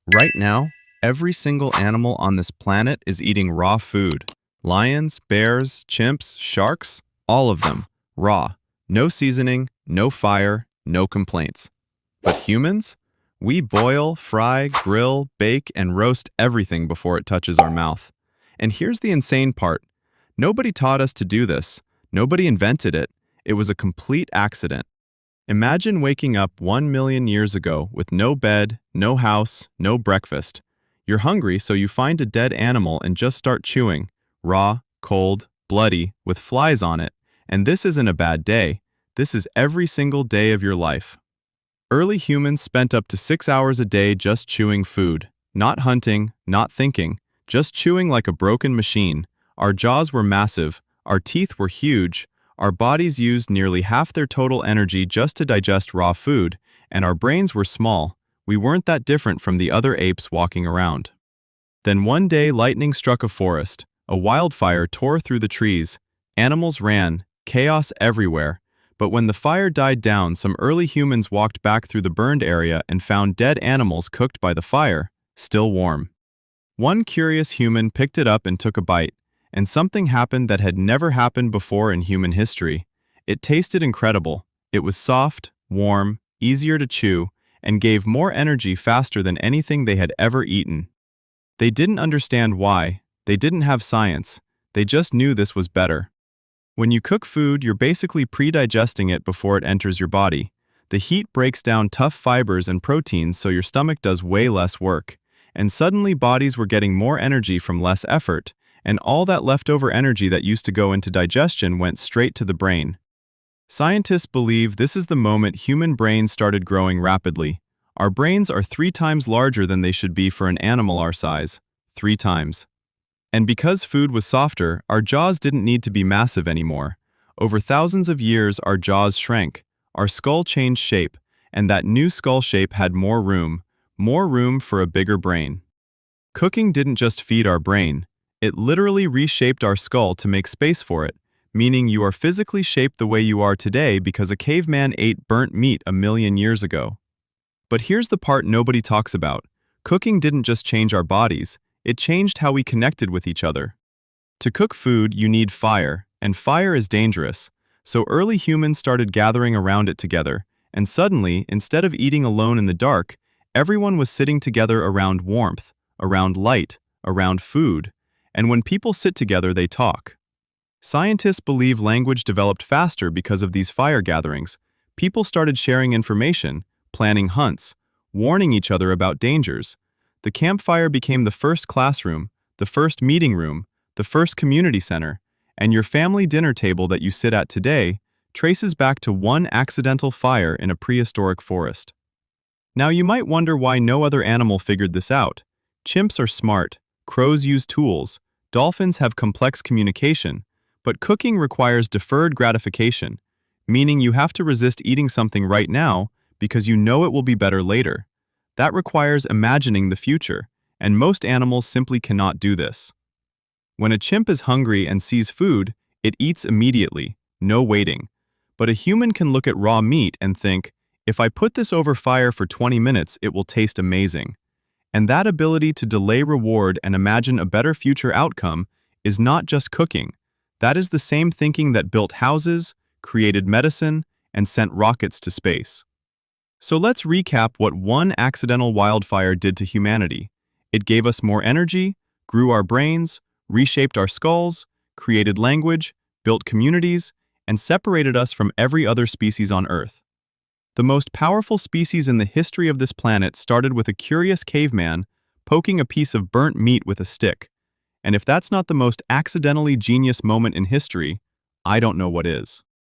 Right now, every single animal on this planet is eating raw food. Lions, bears, chimps, sharks, all of them, raw. No seasoning, no fire, no complaints. But humans? We boil, fry, grill, bake, and roast everything before it touches our mouth. And here's the insane part. Nobody taught us to do this. Nobody invented it. It was a complete accident. Imagine waking up 1 million years ago with no bed, no house, no breakfast. You're hungry, so you find a dead animal and just start chewing, raw, cold, bloody, with flies on it. And this isn't a bad day. This is every single day of your life. Early humans spent up to 6 hours a day just chewing food. Not hunting, not thinking, just chewing like a broken machine. Our jaws were massive, our teeth were huge, our bodies used nearly half their total energy just to digest raw food, and our brains were small. We weren't that different from the other apes walking around. Then one day lightning struck a forest. A wildfire tore through the trees. Animals ran, chaos everywhere. But when the fire died down, some early humans walked back through the burned area and found dead animals cooked by the fire, still warm. One curious human picked it up and took a bite, and something happened that had never happened before in human history. It tasted incredible. It was soft, warm, easier to chew, and gave more energy faster than anything they had ever eaten. They didn't understand why. They didn't have science. They just knew this was better. When you cook food, you're basically pre-digesting it before it enters your body. The heat breaks down tough fibers and proteins so your stomach does way less work. And suddenly bodies were getting more energy from less effort, and all that leftover energy that used to go into digestion went straight to the brain. Scientists believe this is the moment human brains started growing rapidly. Our brains are 3 times larger than they should be for an animal our size. 3 times. And because food was softer, our jaws didn't need to be massive anymore. Over thousands of years, our jaws shrank, our skull changed shape, and that new skull shape had more room for a bigger brain. Cooking didn't just feed our brain. It literally reshaped our skull to make space for it, meaning you are physically shaped the way you are today because a caveman ate burnt meat 1 million years ago. But here's the part nobody talks about. Cooking didn't just change our bodies, it changed how we connected with each other. To cook food, you need fire, and fire is dangerous. So early humans started gathering around it together, and suddenly, instead of eating alone in the dark, everyone was sitting together around warmth, around light, around food. And when people sit together, they talk. Scientists believe language developed faster because of these fire gatherings. People started sharing information, planning hunts, warning each other about dangers. The campfire became the first classroom, the first meeting room, the first community center, and your family dinner table that you sit at today traces back to one accidental fire in a prehistoric forest. Now you might wonder why no other animal figured this out. Chimps are smart, crows use tools, dolphins have complex communication, but cooking requires deferred gratification, meaning you have to resist eating something right now because you know it will be better later. That requires imagining the future, and most animals simply cannot do this. When a chimp is hungry and sees food, it eats immediately, no waiting. But a human can look at raw meat and think, if I put this over fire for 20 minutes, it will taste amazing. And that ability to delay reward and imagine a better future outcome is not just cooking. That is the same thinking that built houses, created medicine, and sent rockets to space. So let's recap what one accidental wildfire did to humanity. It gave us more energy, grew our brains, reshaped our skulls, created language, built communities, and separated us from every other species on Earth. The most powerful species in the history of this planet started with a curious caveman poking a piece of burnt meat with a stick. And if that's not the most accidentally genius moment in history, I don't know what is.